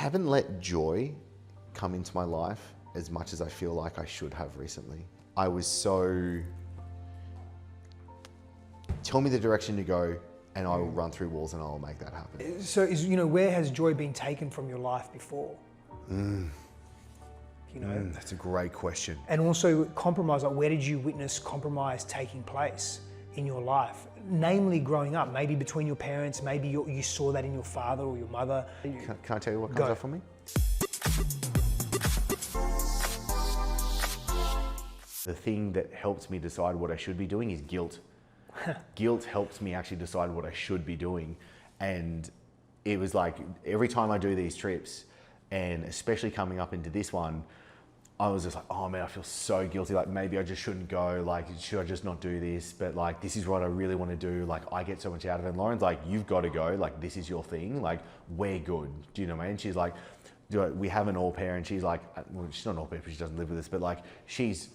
haven't let joy come into my life as much as I feel like I should have recently. I was so, tell me the direction to go and I will run through walls and I will make that happen. So where has joy been taken from your life before? That's a great question. And also compromise, like where did you witness compromise taking place in your life? Namely growing up, maybe between your parents, maybe you saw that in your father or your mother. Can I tell you what comes up for me? The thing that helps me decide what I should be doing is guilt. Guilt helps me actually decide what I should be doing. And it was like, every time I do these trips, and especially coming up into this one, I was just like, oh man, I feel so guilty. Like maybe I just shouldn't go. Like, should I just not do this? But like, this is what I really want to do. Like, I get so much out of it. And Lauren's like, you've got to go. Like, this is your thing. Like, we're good. Do you know what I mean? She's like, we have an au pair, and she's like, well, she's not an au pair because she doesn't live with us, but like, she's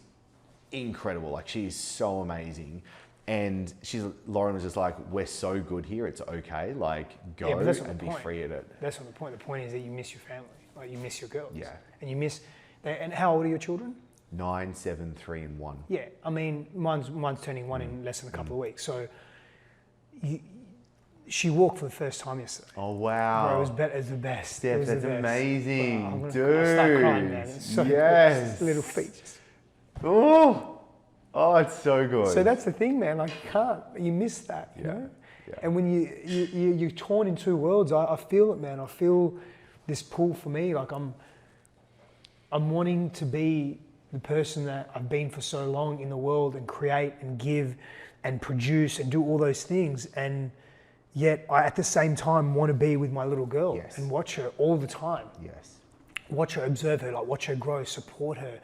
incredible. Like, she's so amazing. And Lauren was just like, we're so good here. It's okay. Like, go and be free at it. That's not the point. The point is that you miss your family. Like, you miss your girls. Yeah. And you miss. And how old are your children? 9, 7, 3, and 1. Yeah, I mean, mine's turning 1 in less than a couple of weeks. So, she walked for the first time yesterday. Oh wow! Bro, it was the best. Steph, that's amazing, I'll dude. start crying, man. It's so yes. Good. Little feet. Oh, it's so good. So that's the thing, man. Like you can't, you miss that, you know. Yeah. And when you're torn in two worlds, I feel it, man. I feel this pull for me. Like I'm wanting to be the person that I've been for so long in the world and create and give and produce and do all those things. And yet I, at the same time, want to be with my little girl and watch her all the time. Yes. Watch her, observe her, like watch her grow, support her,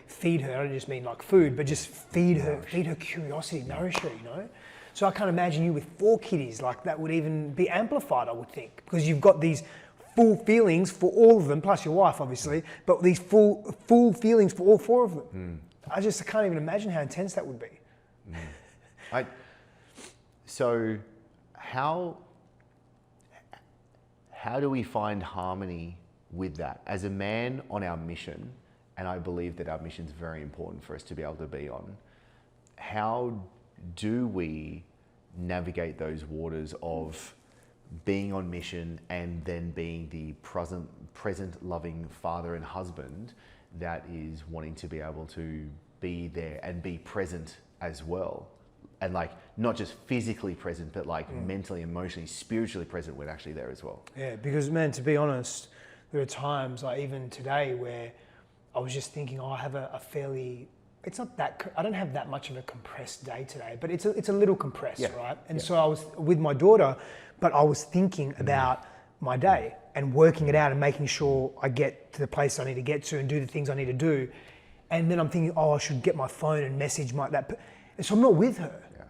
feed her. I don't just mean like food, but just feed her curiosity, nourish her, So I can't imagine you with 4 kiddies, like that would even be amplified, I would think, because you've got these full feelings for all of them, plus your wife, obviously, but these full feelings for all 4 of them. I can't even imagine how intense that would be. So how do we find harmony with that? As a man on our mission, and I believe that our mission is very important for us to be able to be on, how do we navigate those waters of being on mission and then being the present loving father and husband that is wanting to be able to be there and be present as well? And like, not just physically present, but like mentally, emotionally, spiritually present when actually there as well. Yeah, because man, to be honest, there are times like even today where I was just thinking, I have a fairly, it's not that, I don't have that much of a compressed day today, but it's a little compressed, right? And so I was with my daughter, but I was thinking about my day and working it out and making sure I get to the place I need to get to and do the things I need to do. And then I'm thinking, I should get my phone and message that. And so I'm not with her. Yeah.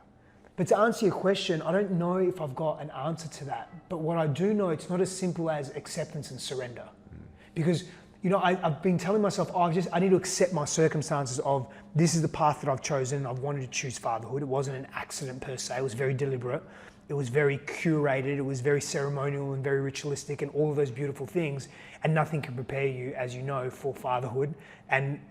But to answer your question, I don't know if I've got an answer to that. But what I do know, it's not as simple as acceptance and surrender. Because, I've been telling myself, I need to accept my circumstances of this is the path that I've chosen. I've wanted to choose fatherhood. It wasn't an accident per se. It was very deliberate. It was very curated. It was very ceremonial and very ritualistic and all of those beautiful things. And nothing can prepare you, as you know, for fatherhood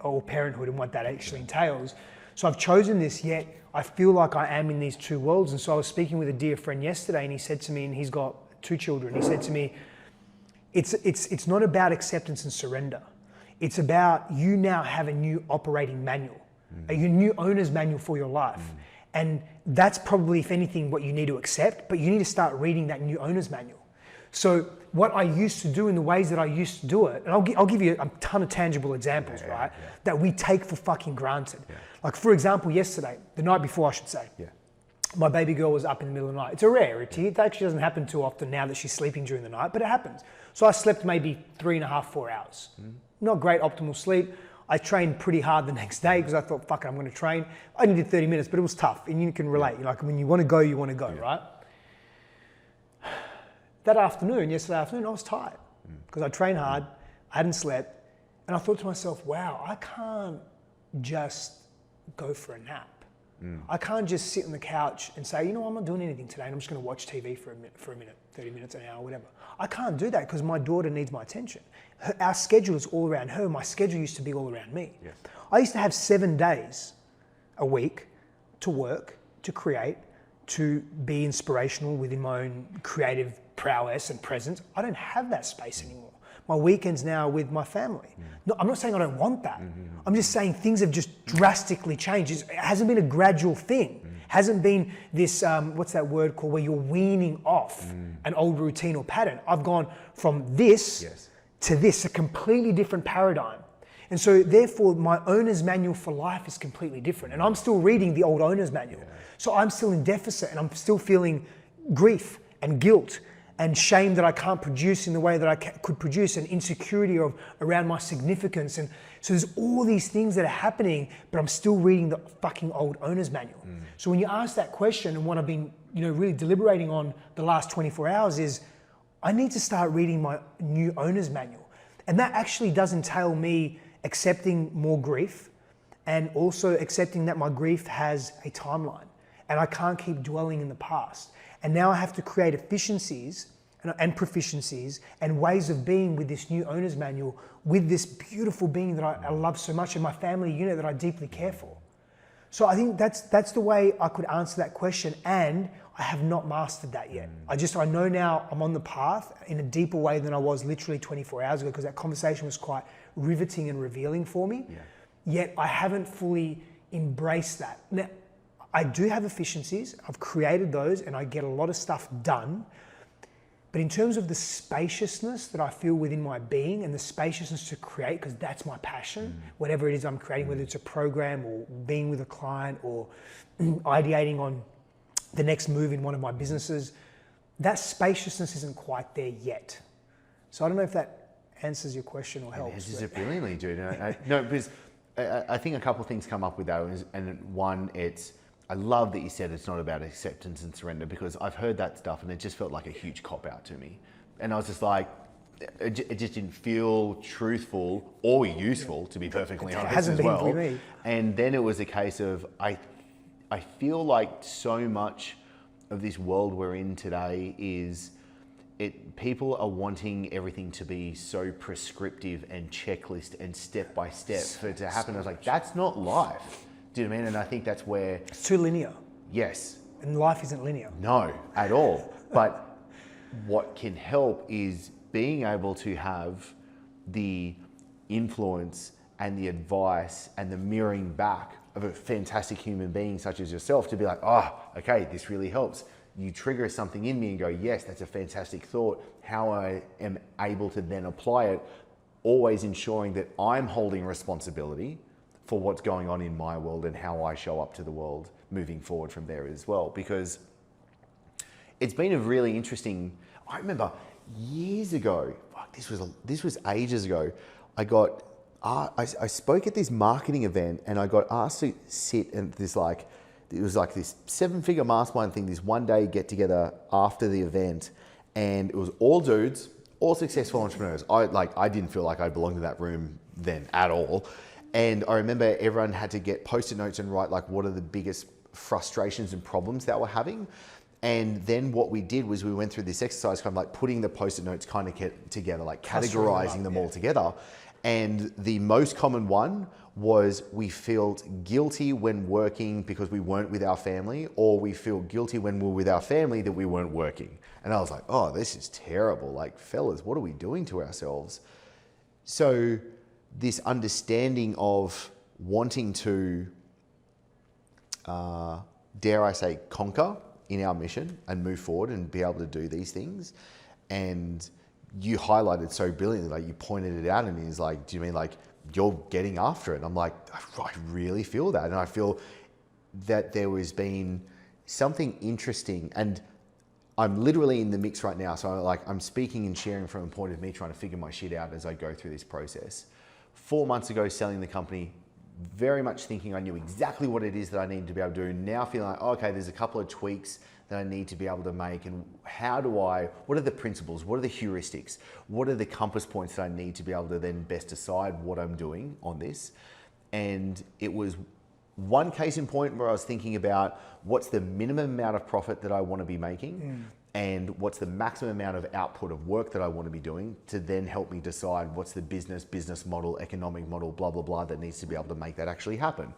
or parenthood and what that actually entails. So I've chosen this, yet I feel like I am in these two worlds. And so I was speaking with a dear friend yesterday, and he said to me, and he's got 2 children, he said to me, it's not about acceptance and surrender. It's about you now have a new operating manual, a new owner's manual for your life. And that's probably, if anything, what you need to accept, but you need to start reading that new owner's manual. So what I used to do in the ways that I used to do it, and I'll give you a ton of tangible examples, right? Yeah. That we take for fucking granted. Yeah. Like for example, yesterday, the night before I should say, my baby girl was up in the middle of the night. It's a rarity. It actually doesn't happen too often now that she's sleeping during the night, but it happens. So I slept maybe 3.5, 4 hours. Not great optimal sleep. I trained pretty hard the next day because I thought, fuck it, I'm going to train. I only did 30 minutes, but it was tough. And you can relate. Like when you want to go, right? That afternoon, yesterday afternoon, I was tired because I trained hard, I hadn't slept. And I thought to myself, wow, I can't just go for a nap. I can't just sit on the couch and say, I'm not doing anything today and I'm just going to watch TV for a minute. 30 minutes, an hour, whatever. I can't do that because my daughter needs my attention. Our schedule is all around her. My schedule used to be all around me. Yes. I used to have 7 days a week to work, to create, to be inspirational within my own creative prowess and presence. I don't have that space anymore. My weekends now are with my family. No, I'm not saying I don't want that. I'm just saying things have just drastically changed. It hasn't been a gradual thing. Hasn't been this, what's that word called, where you're weaning off an old routine or pattern. I've gone from this to this, a completely different paradigm. And so therefore my owner's manual for life is completely different. And I'm still reading the old owner's manual. So I'm still in deficit and I'm still feeling grief and guilt and shame that I can't produce in the way that I could produce, and insecurity around my significance. And so there's all these things that are happening, but I'm still reading the fucking old owner's manual. So when you ask that question, and what I've been, really deliberating on the last 24 hours is, I need to start reading my new owner's manual. And that actually does entail me accepting more grief, and also accepting that my grief has a timeline and I can't keep dwelling in the past. And now I have to create efficiencies and proficiencies and ways of being with this new owner's manual, with this beautiful being that I love so much, and my family unit that I deeply care for. So I think that's the way I could answer that question, and I have not mastered that yet. I know now I'm on the path in a deeper way than I was literally 24 hours ago, because that conversation was quite riveting and revealing for me. Yet I haven't fully embraced that. Now, I do have efficiencies, I've created those, and I get a lot of stuff done. But in terms of the spaciousness that I feel within my being, and the spaciousness to create, because that's my passion, whatever it is I'm creating, whether it's a program or being with a client or ideating on the next move in one of my businesses, that spaciousness isn't quite there yet. So I don't know if that answers your question or helps. It answers it brilliantly, dude. No, because I think a couple of things come up with that. And one, I love that you said it's not about acceptance and surrender, because I've heard that stuff and it just felt like a huge cop-out to me. And I was just like, it just didn't feel truthful or useful, to be perfectly honest, hasn't as well. been for me. And then it was a case of, I feel like so much of this world we're in today is, people are wanting everything to be so prescriptive and checklist and step by step for it to happen. I was like, that's not life. Do you know what I mean? And I think that's where... It's too linear. Yes. And life isn't linear. No, at all. But what can help is being able to have the influence and the advice and the mirroring back of a fantastic human being such as yourself to be like, okay, this really helps. You trigger something in me and go, yes, that's a fantastic thought. How I am able to then apply it, always ensuring that I'm holding responsibility for what's going on in my world and how I show up to the world moving forward from there as well. Because it's been a really interesting, I remember years ago, this was ages ago, I spoke at this marketing event and I got asked to sit at this it was like this 7-figure mastermind thing, this one day get together after the event, and it was all dudes, all successful entrepreneurs. I didn't feel like I belonged in that room then at all. And I remember everyone had to get post-it notes and write what are the biggest frustrations and problems that we're having. And then what we did was we went through this exercise, kind of putting the post-it notes kind of together, categorizing them all together. And the most common one was we felt guilty when working because we weren't with our family, or we feel guilty when we're with our family that we weren't working. And I was like, oh, this is terrible. Fellas, what are we doing to ourselves? So this understanding of wanting to, dare I say, conquer in our mission and move forward and be able to do these things. And you highlighted so brilliantly, you pointed it out and he's like, do you mean you're getting after it? And I'm like, I really feel that. And I feel that there has been something interesting, and I'm literally in the mix right now. So I'm speaking and sharing from a point of me trying to figure my shit out as I go through this process. 4 months ago, selling the company, very much thinking I knew exactly what it is that I needed to be able to do. Now feeling like, okay, there's a couple of tweaks that I need to be able to make, and what are the principles, what are the heuristics, what are the compass points that I need to be able to then best decide what I'm doing on this. And it was one case in point where I was thinking about what's the minimum amount of profit that I want to be making, and what's the maximum amount of output of work that I want to be doing to then help me decide what's the business model, economic model, blah, blah, blah, that needs to be able to make that actually happen.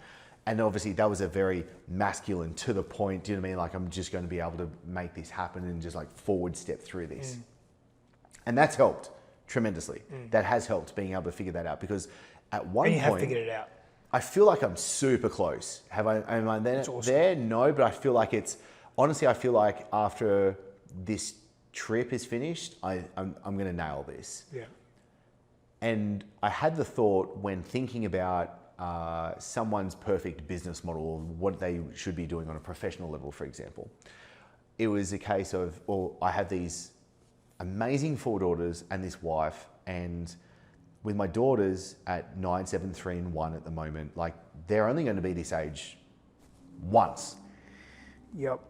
And obviously that was a very masculine, to the point, do you know what I mean? Like, I'm just going to be able to make this happen and just like forward step through this. And that's helped tremendously. That has helped, being able to figure that out, because at one point... And you have figured it out. I feel like I'm super close. Am I there? Awesome. There? No, but I feel like it's... Honestly, I feel like after this trip is finished, I'm going to nail this. Yeah. And I had the thought, when thinking about someone's perfect business model, or what they should be doing on a professional level, for example, it was a case of, well, I have these amazing 4 daughters and this wife, and with my daughters at 9, 7, 3, and 1 at the moment, like, they're only going to be this age once. Yep.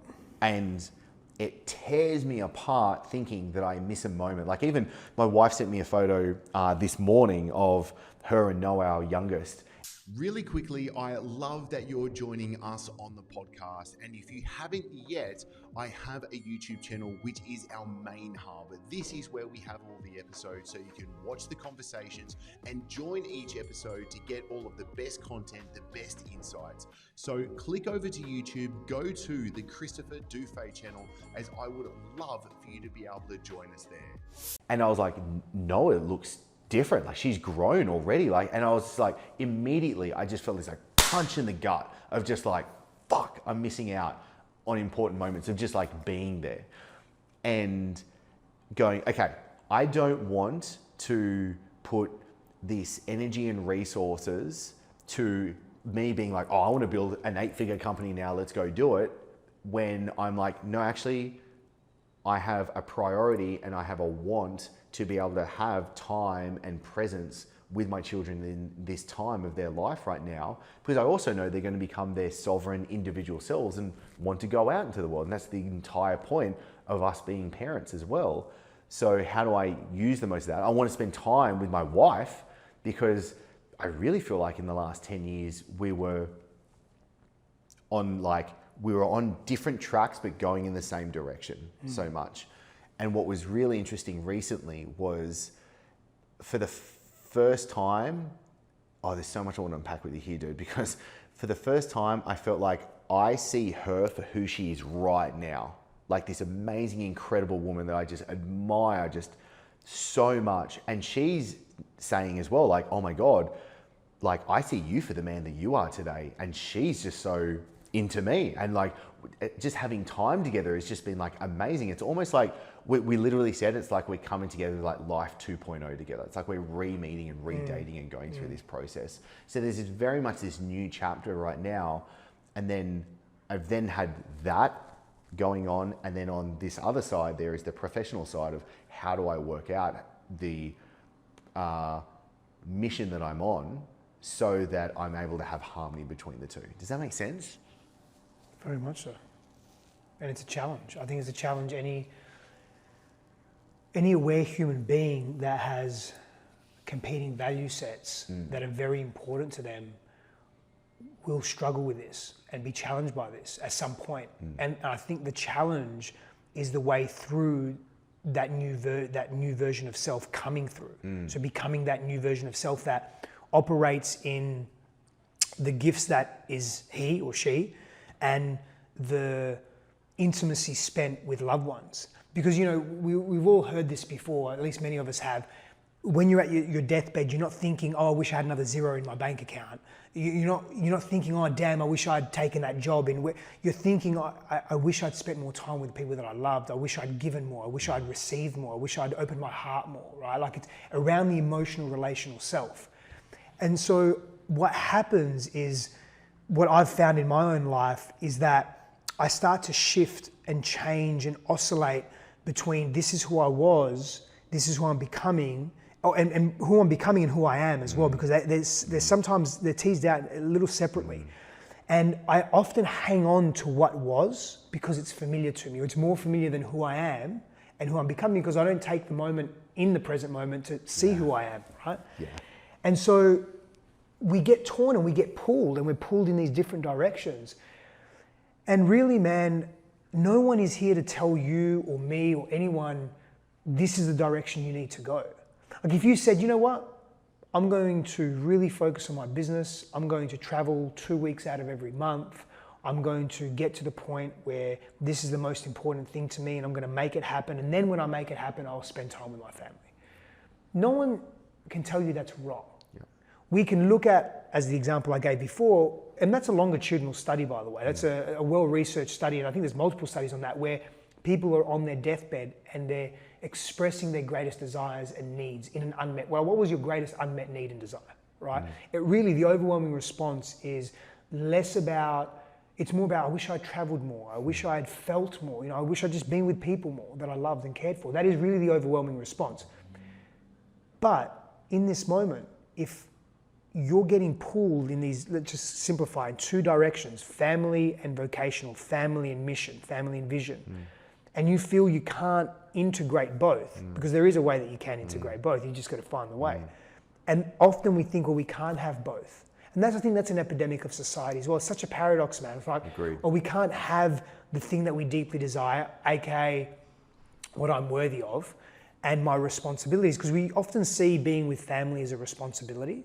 And it tears me apart thinking that I miss a moment. Like, even my wife sent me a photo this morning of her and Noah, our youngest. Really quickly, I love that you're joining us on the podcast. And if you haven't yet, I have a YouTube channel, which is our main hub. This is where we have all the episodes, so you can watch the conversations and join each episode to get all of the best content, the best insights. So click over to YouTube, go to the Christopher Dufey channel, as I would love for you to be able to join us there. And I was like, Noah looks different. Like, she's grown already. Like, and I was just like, immediately, I just felt this like punch in the gut of just like, fuck, I'm missing out on important moments of just like being there and going, okay, I don't want to put this energy and resources to me being like, oh, I want to build an 8-figure company now, let's go do it. When I'm like, no, actually, I have a priority and I have a want to be able to have time and presence with my children in this time of their life right now, because I also know they're going to become their sovereign individual selves and want to go out into the world. And that's the entire point of us being parents as well. So how do I use the most of that? I want to spend time with my wife, because I really feel like in the last 10 years, we were on different tracks, but going in the same direction so much. And what was really interesting recently was, for the first time, there's so much I want to unpack with you here, dude, because for the first time, I felt like I see her for who she is right now. Like, this amazing, incredible woman that I just admire just so much. And she's saying as well, like, oh my God, like, I see you for the man that you are today. And she's just so into me. And like, just having time together has just been like amazing. It's almost like we literally said, it's like we're coming together like life 2.0 together. It's like we're re-meeting and re-dating and going through this process. So there's very much this new chapter right now. And then I've then had that going on. And then on this other side, there is the professional side of, how do I work out the mission that I'm on so that I'm able to have harmony between the two. Does that make sense? Very much so. And it's a challenge. I think it's a challenge any aware human being that has competing value sets that are very important to them will struggle with this and be challenged by this at some point. And I think the challenge is the way through that new version of self coming through. So becoming that new version of self that operates in the gifts that is he or she, and the intimacy spent with loved ones. Because, you know, we've all heard this before, at least many of us have. When you're at your deathbed, you're not thinking, oh, I wish I had another zero in my bank account. You're not thinking, oh, damn, I wish I'd taken that job. You're thinking, I wish I'd spent more time with the people that I loved. I wish I'd given more. I wish I'd received more. I wish I'd opened my heart more, right? Like, it's around the emotional, relational self. And so what happens is, what I've found in my own life is that I start to shift and change and oscillate between this is who I was, this is who I'm becoming, and who I'm becoming and who I am as well, because there's sometimes they're teased out a little separately. And I often hang on to what was because it's familiar to me. It's more familiar than who I am and who I'm becoming, because I don't take the moment in the present moment to see who I am, right? Yeah. And so we get torn and we get pulled, and we're pulled in these different directions. And really, man, no one is here to tell you or me or anyone, this is the direction you need to go. Like if you said, you know what, I'm going to really focus on my business. I'm going to travel 2 weeks out of every month. I'm going to get to the point where this is the most important thing to me and I'm going to make it happen. And then when I make it happen, I'll spend time with my family. No one can tell you that's wrong. Yeah. We can look at, as the example I gave before, and that's a longitudinal study, by the way. That's a well-researched study, and I think there's multiple studies on that, where people are on their deathbed and they're expressing their greatest desires and needs in an unmet, well, what was your greatest unmet need and desire, right? It really, the overwhelming response is less about, it's more about, I wish I'd traveled more. I wish I had felt more. I wish I'd just been with people more that I loved and cared for. That is really the overwhelming response. But in this moment, if you're getting pulled in these, let's just simplify, in two directions, family and vocational, family and mission, family and vision, and you feel you can't integrate both, because there is a way that you can integrate both, you just got to find the way. And often we think, well, we can't have both. And that's, I think that's an epidemic of society as well. It's such a paradox, man. It's like, well, we can't have the thing that we deeply desire, aka what I'm worthy of, and my responsibilities, because we often see being with family as a responsibility.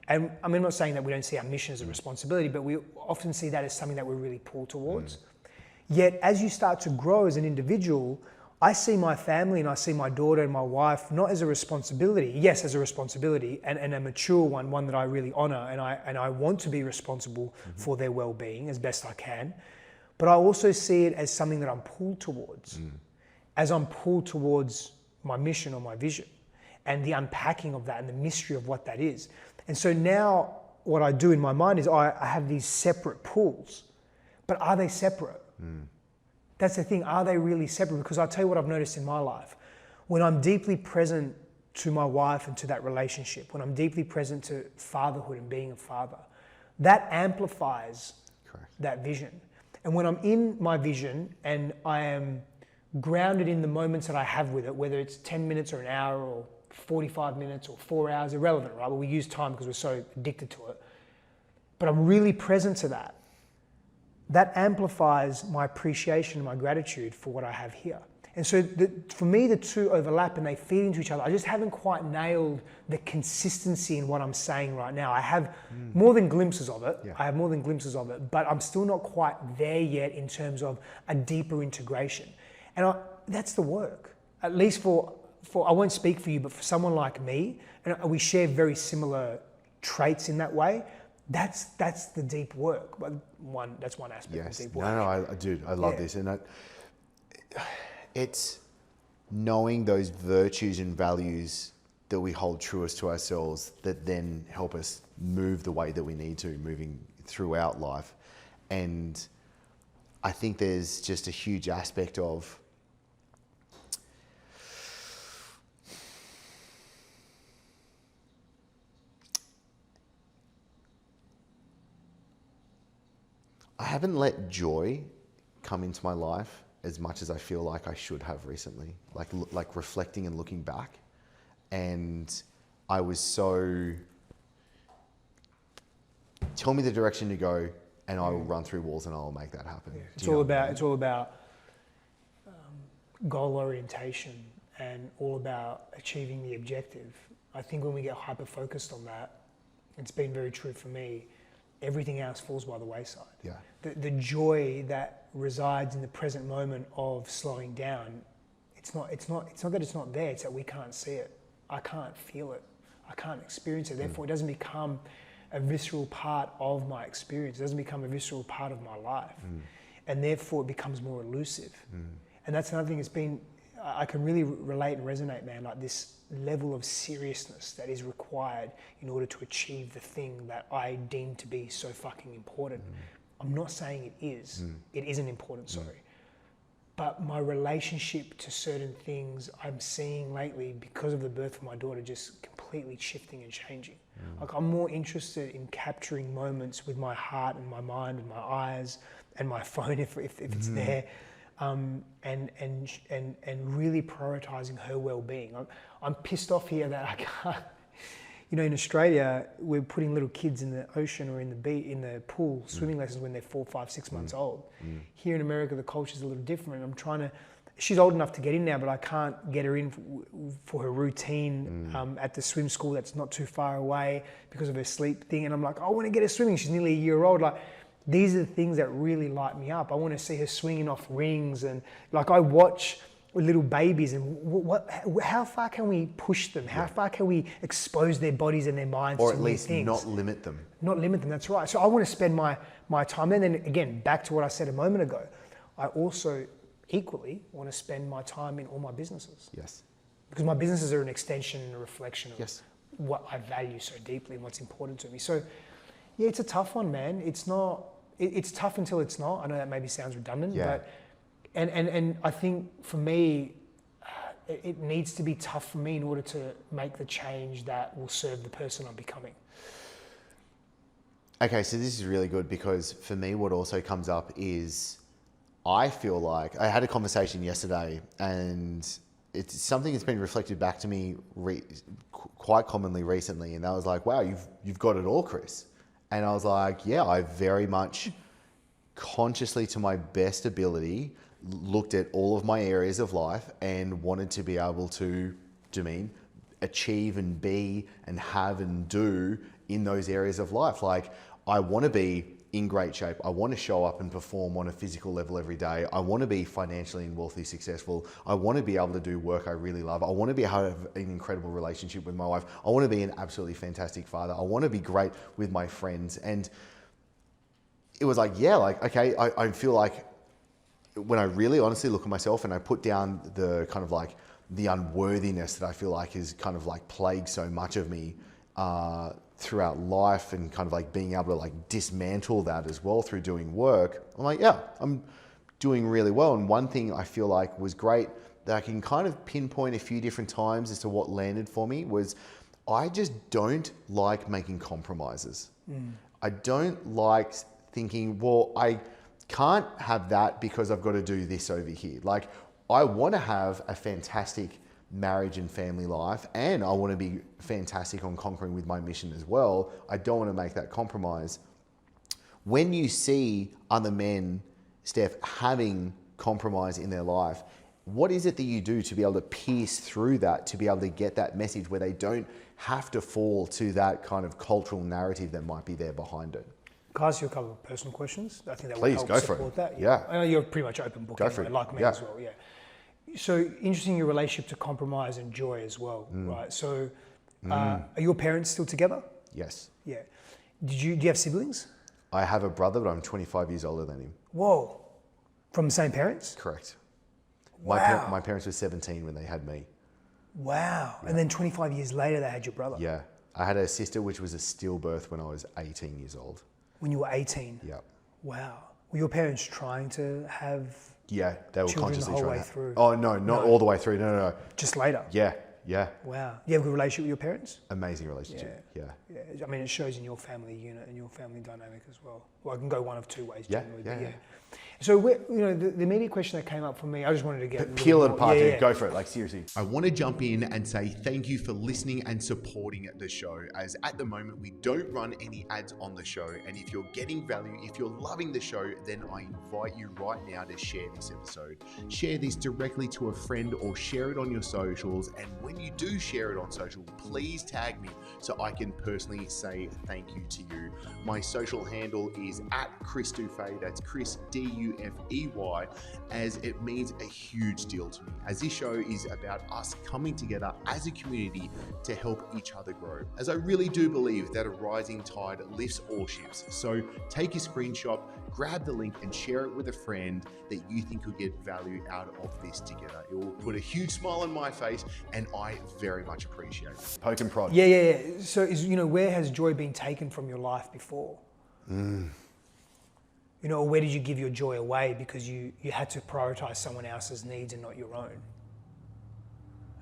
And I mean, I'm not saying that we don't see our mission as a responsibility, but we often see that as something that we're really pulled towards. Yet as you start to grow as an individual, I see my family and I see my daughter and my wife not as a responsibility, yes, as a responsibility, and a mature one that I really honor, and I want to be responsible for their well-being as best I can. But I also see it as something that I'm pulled towards, as I'm pulled towards my mission or my vision, and the unpacking of that and the mystery of what that is. And so now what I do in my mind is I have these separate pulls, but are they separate? That's the thing, are they really separate? Because I'll tell you what I've noticed in my life. When I'm deeply present to my wife and to that relationship, when I'm deeply present to fatherhood and being a father, that amplifies that vision. And when I'm in my vision and I am grounded in the moments that I have with it, whether it's 10 minutes or an hour or 45 minutes or 4 hours, irrelevant, right? But we use time because we're so addicted to it. But I'm really present to that. That amplifies my appreciation and my gratitude for what I have here. And so for me, the two overlap and they feed into each other. I just haven't quite nailed the consistency in what I'm saying right now. I have more than glimpses of it. I have more than glimpses of it, but I'm still not quite there yet in terms of a deeper integration. And that's the work, at least for I won't speak for you, but for someone like me, and we share very similar traits in that way. That's the deep work. But that's one aspect of deep work. I love this, and it's knowing those virtues and values that we hold truest to ourselves that then help us move the way that we need to, moving throughout life. And I think there's just a huge aspect of I haven't let joy come into my life as much as I feel like I should have recently, like reflecting and looking back. And I was so, tell me the direction to go and I will run through walls and I will make that happen. Yeah. It's all about goal orientation and all about achieving the objective. I think when we get hyper focused on that, it's been very true for me, everything else falls by the wayside. Yeah. The joy that resides in the present moment of slowing down, it's not that it's not there, it's that we can't see it. I can't feel it. I can't experience it. Therefore, it doesn't become a visceral part of my experience. It doesn't become a visceral part of my life. And therefore, it becomes more elusive. And that's another thing I can really relate and resonate, man, like this level of seriousness that is required in order to achieve the thing that I deem to be so fucking important. I'm not saying it is. It isn't important, sorry. But my relationship to certain things I'm seeing lately because of the birth of my daughter just completely shifting and changing. Like I'm more interested in capturing moments with my heart and my mind and my eyes and my phone if it's there. And really prioritizing her well-being. I'm pissed off here that I can't, You know, in Australia, we're putting little kids in the ocean or in the pool, swimming lessons when they're 4, 5, 6 months old. Here in America, the culture's a little different. I'm trying to, she's old enough to get in now, but I can't get her in for her routine at the swim school that's not too far away because of her sleep thing. And I'm like, I want to get her swimming. She's nearly a year old. Like, these are the things that really light me up. I want to see her swinging off rings. And like, I watch little babies and how far can we push them? How far can we expose their bodies and their minds to Or new at least things? not limit them. Not limit them, that's right. So I want to spend my time. And then again, back to what I said a moment ago, I also equally want to spend my time in all my businesses. Yes. Because my businesses are an extension and a reflection of Yes. what I value so deeply and what's important to me. So yeah, it's a tough one, man. It's tough until it's not. I know that maybe sounds redundant, but and I think for me, it needs to be tough for me in order to make the change that will serve the person I'm becoming. Okay, so this is really good because for me, what also comes up is I feel like I had a conversation yesterday, and it's something that's been reflected back to me quite commonly recently, and I was like, "Wow, you've got it all, Chris." And I was like, "Yeah, I very much consciously, to my best ability, looked at all of my areas of life and wanted to be able to achieve and be and have and do in those areas of life. Like, I want to be in great shape. I want to show up and perform on a physical level every day. I want to be financially and wealthy successful. I want to be able to do work I really love. I want to be able to have an incredible relationship with my wife. I want to be an absolutely fantastic father. I want to be great with my friends." And it was like, yeah, like, okay, I feel like when I really honestly look at myself and I put down the kind of like the unworthiness that I feel like is kind of like plagued so much of me throughout life, and kind of like being able to like dismantle that as well through doing work, I'm like, yeah, I'm doing really well. And one thing I feel like was great that I can kind of pinpoint a few different times as to what landed for me was I just don't like making compromises. I don't like thinking, well, I can't have that because I've got to do this over here. Like, I want to have a fantastic marriage and family life, and I want to be fantastic on conquering with my mission as well. I don't want to make that compromise. When you see other men, Steph, having compromise in their life, what is it that you do to be able to pierce through that, to be able to get that message where they don't have to fall to that kind of cultural narrative that might be there behind it? Can I ask you a couple of personal questions? I think that Please, will go help for support it. that. Yeah. I know you're pretty much open book Go anyway, for it. like me Yeah. as well, yeah. So interesting, your relationship to compromise and joy as well, right? So are your parents still together? Yes. Yeah. Do you have siblings? I have a brother, but I'm 25 years older than him. Whoa. From the same parents? Correct. Wow. My parents were 17 when they had me. Wow. Yeah. And then 25 years later, they had your brother? Yeah. I had a sister, which was a stillbirth when I was 18 years old. When you were 18? Yeah. Wow. Were your parents trying to have Yeah, they were children consciously the whole trying way to. through? Oh, no, not all the way through. No. Just later? Yeah. Wow. Do you have a good relationship with your parents? Amazing relationship. Yeah. I mean, it shows in your family unit and your family dynamic as well. Well, I can go one of two ways generally. Yeah. So, the immediate question that came up for me, I just wanted to get Peel it apart, dude. Go for it. Like, seriously. I want to jump in and say thank you for listening and supporting the show, as at the moment we don't run any ads on the show. And if you're getting value, if you're loving the show, then I invite you right now to share this episode. Share this directly to a friend or share it on your socials. And when you do share it on social, please tag me so I can personally say thank you to you. My social handle is @Chris Dufey. That's Chris Dufey, as it means a huge deal to me, as this show is about us coming together as a community to help each other grow, as I really do believe that a rising tide lifts all ships. So take a screenshot, grab the link and share it with a friend that you think could get value out of this together. It will put a huge smile on my face, and I very much appreciate it. Poke and prod. Yeah. So, where has joy been taken from your life before? Or where did you give your joy away because you had to prioritize someone else's needs and not your own?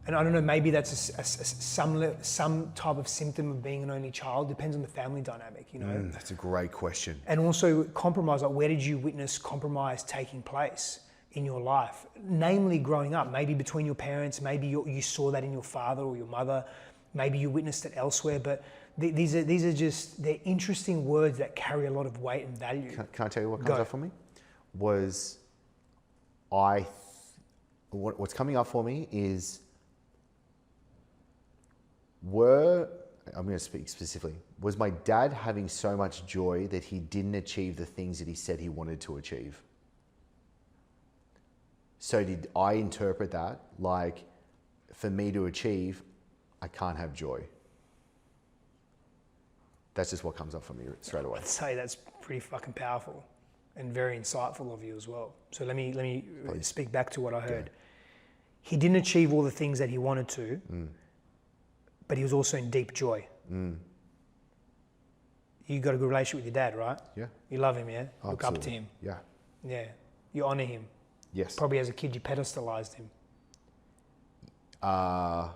And I don't know, maybe that's some type of symptom of being an only child. Depends on the family dynamic, That's a great question. And also compromise, like where did you witness compromise taking place in your life? Namely growing up, maybe between your parents, maybe you saw that in your father or your mother. Maybe you witnessed it elsewhere, but these are just, they're interesting words that carry a lot of weight and value. Can I tell you what comes up for me? What's coming up for me is, I'm going to speak specifically, was my dad having so much joy that he didn't achieve the things that he said he wanted to achieve? So did I interpret that like, for me to achieve, I can't have joy? That's just what comes up for me straight away. I'd say that's pretty fucking powerful and very insightful of you as well. So let me speak back to what I heard. Yeah. He didn't achieve all the things that he wanted to, but he was also in deep joy. You got a good relationship with your dad, right? Yeah. You love him, yeah? Absolutely. Look up to him. Yeah. Yeah. You honor him. Yes. Probably as a kid you pedestalized him. I'm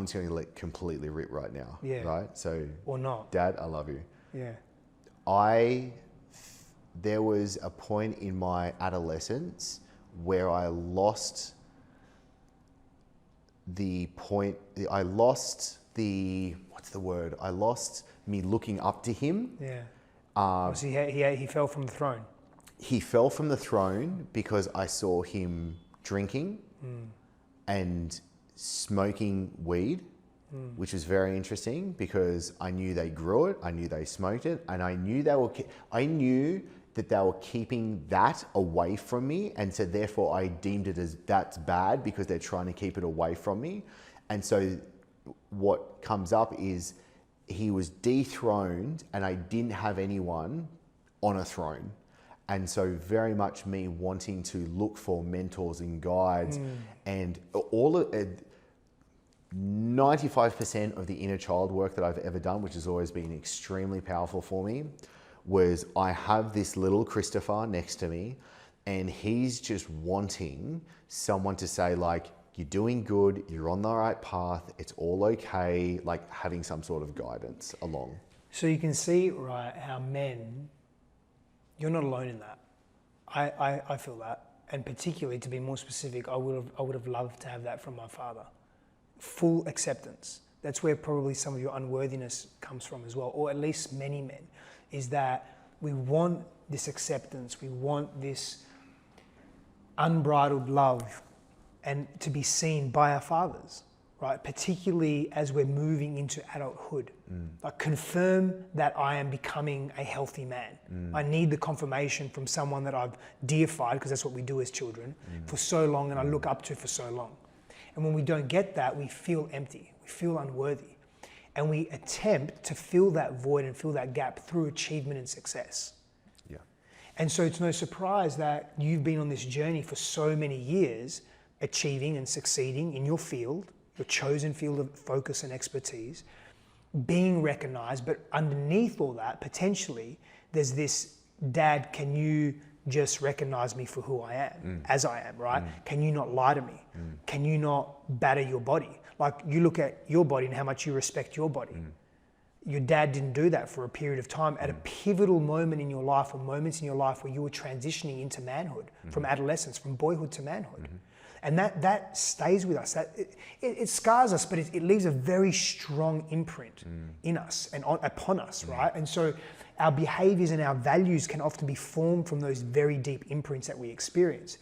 just going to let completely rip right now. Yeah. Right? So. Or not. Dad, I love you. Yeah. There was a point in my adolescence where I lost me looking up to him. Yeah. So he fell from the throne. He fell from the throne because I saw him drinking and smoking weed, which was very interesting because I knew they grew it, I knew they smoked it, and I knew that they were keeping that away from me, and so therefore I deemed it as that's bad because they're trying to keep it away from me. And so what comes up is he was dethroned and I didn't have anyone on a throne. And so very much me wanting to look for mentors and guides, and 95% of the inner child work that I've ever done, which has always been extremely powerful for me, was I have this little Chris Dufey next to me, and he's just wanting someone to say like, you're doing good, you're on the right path, it's all okay, like having some sort of guidance along. So you can see, right, how men, you're not alone in that. I feel that. And particularly, to be more specific, I would have loved to have that from my father. Full acceptance. That's where probably some of your unworthiness comes from as well, or at least many men, is that we want this acceptance, we want this unbridled love and to be seen by our fathers, right? Particularly as we're moving into adulthood. Like, confirm that I am becoming a healthy man. I need the confirmation from someone that I've deified, because that's what we do as children, for so long, and I look up to for so long. And when we don't get that, we feel empty, we feel unworthy. And we attempt to fill that void and fill that gap through achievement and success. Yeah. And so it's no surprise that you've been on this journey for so many years, achieving and succeeding in your field, your chosen field of focus and expertise, being recognized, but underneath all that, potentially, there's this, Dad, can you just recognize me for who I am, as I am, right? Can you not lie to me? Can you not batter your body? Like, you look at your body and how much you respect your body. Your dad didn't do that for a period of time at a pivotal moment in your life, or moments in your life where you were transitioning into manhood, from adolescence, from boyhood to manhood. And that stays with us. It scars us, but it leaves a very strong imprint in us and upon us, right? And so our behaviors and our values can often be formed from those very deep imprints that we experience.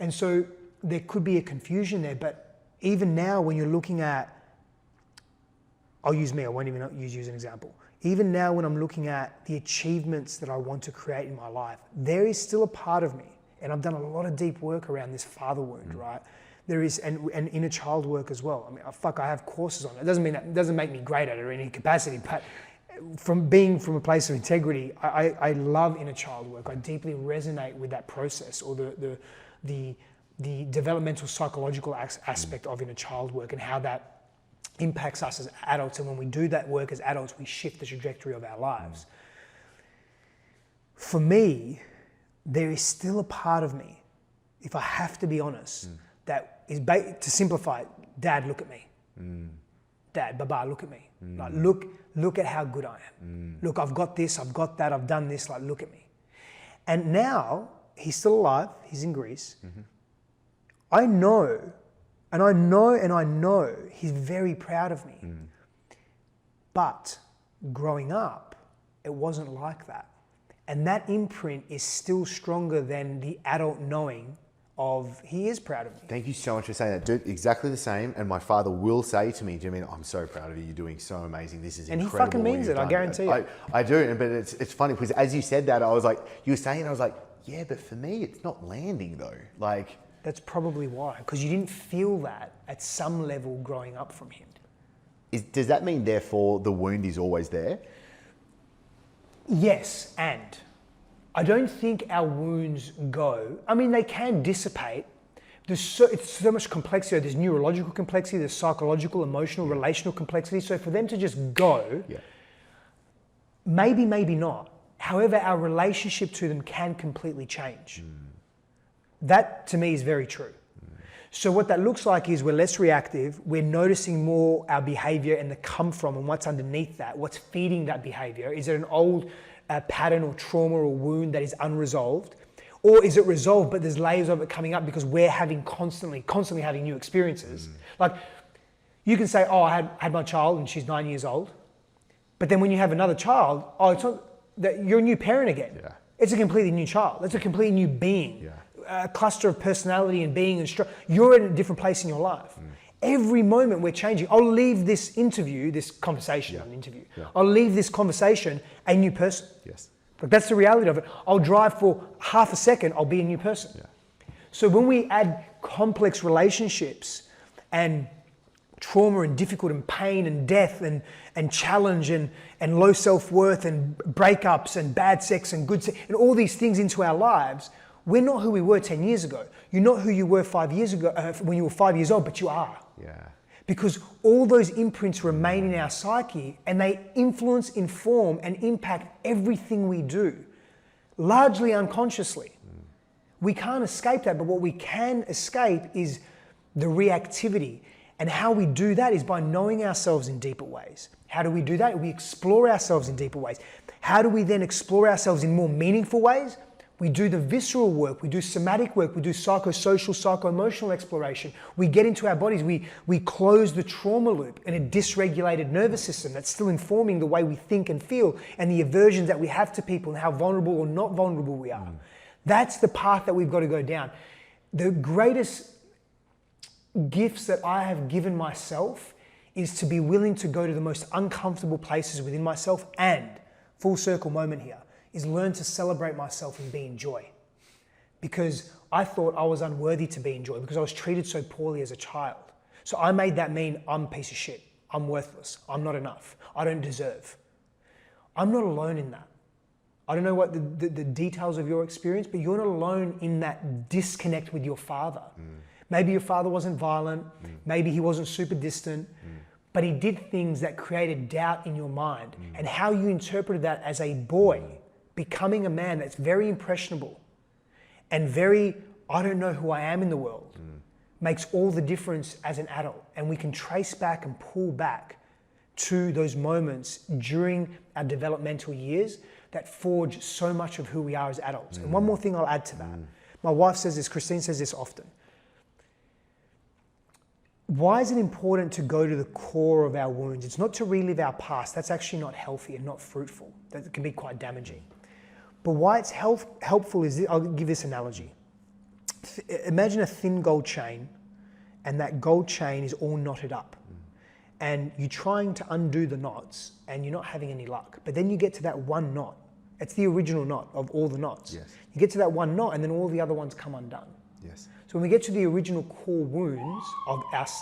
And so there could be a confusion there, but even now when you're looking at, I'll use me, I won't even use you as an example. Even now when I'm looking at the achievements that I want to create in my life, there is still a part of me, and I've done a lot of deep work around this father wound, right? There is, and inner child work as well. I mean, I have courses on it. It doesn't make me great at it or any capacity, but from a place of integrity, I love inner child work. I deeply resonate with that process, or the developmental psychological aspect of inner child work, and how that impacts us as adults. And when we do that work as adults, we shift the trajectory of our lives. For me, there is still a part of me, if I have to be honest, that is, to simplify it, Dad, look at me. Dad, Baba, look at me. Like, look at how good I am. Look, I've got this, I've got that, I've done this, like, look at me. And now, he's still alive, he's in Greece. I know And I know he's very proud of me. But growing up, it wasn't like that. And that imprint is still stronger than the adult knowing of he is proud of me. Thank you so much for saying that, dude. Exactly the same. And my father will say to me, Jimmy, I'm so proud of you. You're doing so amazing. This is incredible. And he fucking means it, I guarantee it. I do, but it's funny because as you said that, I was like, you were saying it, I was like, yeah, but for me, it's not landing though. Like, that's probably why, because you didn't feel that at some level growing up from him. Does that mean therefore the wound is always there? Yes, and I don't think our wounds go. I mean, they can dissipate. It's so much complexity. There's neurological complexity, there's psychological, emotional, relational complexity. So for them to just go, maybe, maybe not. However, our relationship to them can completely change. That to me is very true. So what that looks like is we're less reactive, we're noticing more our behavior and the come from and what's underneath that, what's feeding that behavior. Is it an old pattern or trauma or wound that is unresolved? Or is it resolved but there's layers of it coming up because we're having constantly having new experiences? Like you can say, oh, I had my child and she's 9 years old. But then when you have another child, oh, it's not that you're a new parent again. Yeah. It's a completely new child. It's a completely new being. Yeah. A cluster of personality and being and you're in a different place in your life. Every moment we're changing. I'll leave this interview, this conversation, an interview. I'll leave this conversation a new person. Yes. Like that's the reality of it. I'll drive for half a second, I'll be a new person. Yeah. So when we add complex relationships and trauma and difficult and pain and death and challenge and low self-worth and breakups and bad sex and good sex and all these things into our lives, we're not who we were 10 years ago. You're not who you were 5 years ago when you were 5 years old, but you are. Yeah. Because all those imprints remain in our psyche and they influence, inform, and impact everything we do, largely unconsciously. We can't escape that, but what we can escape is the reactivity. And how we do that is by knowing ourselves in deeper ways. How do we do that? We explore ourselves in deeper ways. How do we then explore ourselves in more meaningful ways? We do the visceral work, we do somatic work, we do psychosocial, psycho-emotional exploration. We get into our bodies, we close the trauma loop in a dysregulated nervous system that's still informing the way we think and feel and the aversions that we have to people and how vulnerable or not vulnerable we are. That's the path that we've got to go down. The greatest gifts that I have given myself is to be willing to go to the most uncomfortable places within myself and, full circle moment here, is learn to celebrate myself and be in joy. Because I thought I was unworthy to be in joy because I was treated so poorly as a child. So I made that mean I'm a piece of shit. I'm worthless. I'm not enough. I don't deserve. I'm not alone in that. I don't know what the details of your experience, but you're not alone in that disconnect with your father. Maybe your father wasn't violent. Maybe he wasn't super distant. But he did things that created doubt in your mind. And how you interpreted that as a boy, becoming a man that's very impressionable and very, I don't know who I am in the world, makes all the difference as an adult. And we can trace back and pull back to those moments during our developmental years that forge so much of who we are as adults. And one more thing I'll add to that. My wife says this, Christine says this often. Why is it important to go to the core of our wounds? It's not to relive our past. That's actually not healthy and not fruitful. That can be quite damaging. But why it's helpful is, I'll give this analogy. Imagine a thin gold chain, and that gold chain is all knotted up. And you're trying to undo the knots, and you're not having any luck. But then you get to that one knot. It's the original knot of all the knots. Yes. You get to that one knot, and then all the other ones come undone. Yes. So when we get to the original core wounds of us.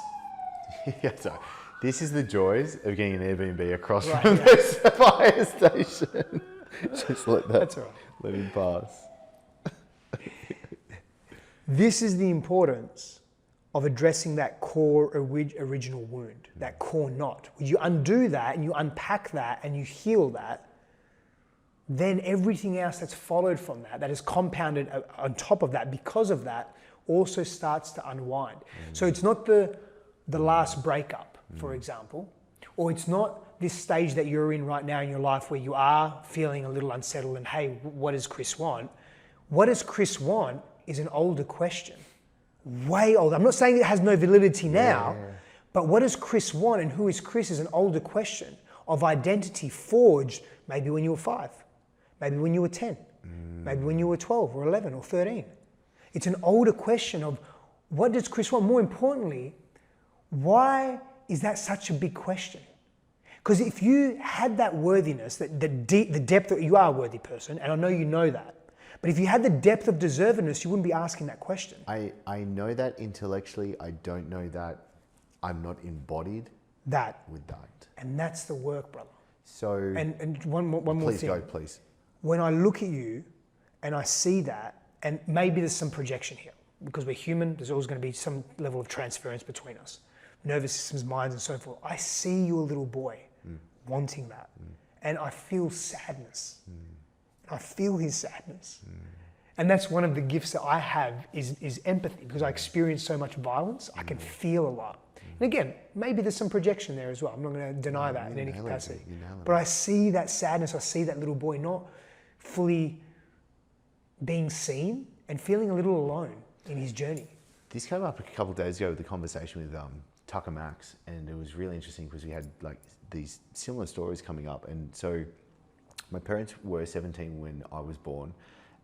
Yeah, so this is the joys of getting an Airbnb across from this fire station. Just let that, that's all right. Let him pass. This is the importance of addressing that core original wound, that core knot. When you undo that and you unpack that and you heal that, then everything else that's followed from that, that is compounded on top of that because of that, also starts to unwind. So it's not the last breakup, for example, or it's not this stage that you're in right now in your life where you are feeling a little unsettled and, hey, what does Chris want? What does Chris want is an older question. way older. I'm not saying it has no validity now, but what does Chris want and who is Chris is an older question of identity forged maybe when you were 5, maybe when you were 10, maybe when you were 12 or 11 or 13. It's an older question of what does Chris want? More importantly, why is that such a big question? Because if you had that worthiness, that the depth that you are a worthy person, and I know you know that, but if you had the depth of deservedness, you wouldn't be asking that question. I know that intellectually. I don't know that I'm not embodied with that. And that's the work, brother. So and one more thing. Please go, please. When I look at you and I see that, and maybe there's some projection here, because we're human, there's always going to be some level of transference between us. Nervous systems, minds, and so forth. I see you a little boy wanting that. And I feel sadness. I feel his sadness. And that's one of the gifts that I have is empathy, because I experience so much violence, I can feel a lot. And again, maybe there's some projection there as well. I'm not going to deny that in any capacity. But I see that sadness, I see that little boy not fully being seen and feeling a little alone in his journey. This came up a couple of days ago with a conversation with Tucker Max, and it was really interesting because we had like these similar stories coming up. And so my parents were 17 when I was born,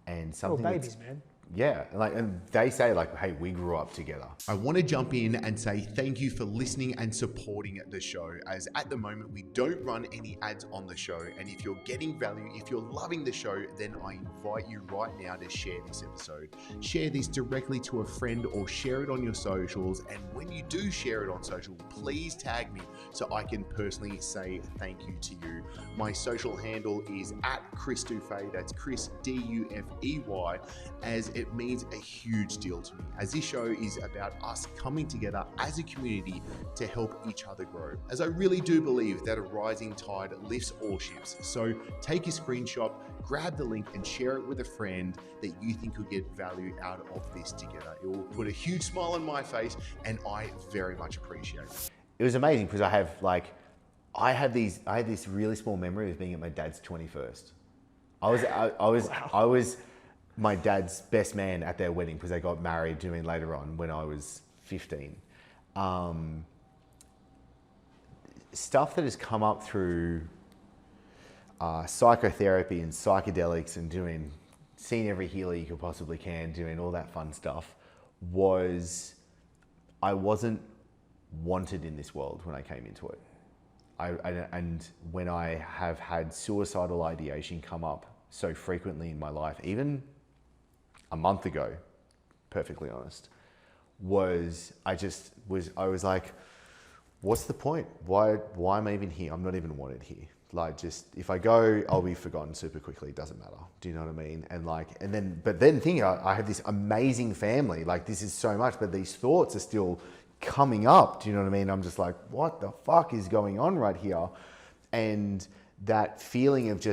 and something. Oh, babies, man. Yeah, and they say like, hey, we grew up together. I want to jump in and say thank you for listening and supporting the show, as at the moment we don't run any ads on the show. And if you're getting value, if you're loving the show, then I invite you right now to share this episode. Share this directly to a friend or share it on your socials. And when you do share it on social, please tag me so I can personally say thank you to you. My social handle is @Chris Dufey. That's Chris Dufey, as it means a huge deal to me, as this show is about us coming together as a community to help each other grow, as I really do believe that a rising tide lifts all ships. So take a screenshot, grab the link and share it with a friend that you think could get value out of this together. It will put a huge smile on my face, and I very much appreciate it. It was amazing because I had this really small memory of being at my dad's 21st. I was my dad's best man at their wedding because they got married later on when I was 15. Stuff that has come up through psychotherapy and psychedelics and seeing every healer you could possibly can, doing all that fun stuff, was I wasn't wanted in this world when I came into it. And when I have had suicidal ideation come up so frequently in my life, even a month ago, perfectly honest, I was like, what's the point? Why am I even here? I'm not even wanted here. Like, just, if I go, I'll be forgotten super quickly. It doesn't matter. Do you know what I mean? But then thinking, I have this amazing family. Like, this is so much, but these thoughts are still coming up. Do you know what I mean? I'm just like, what the fuck is going on right here? And that feeling of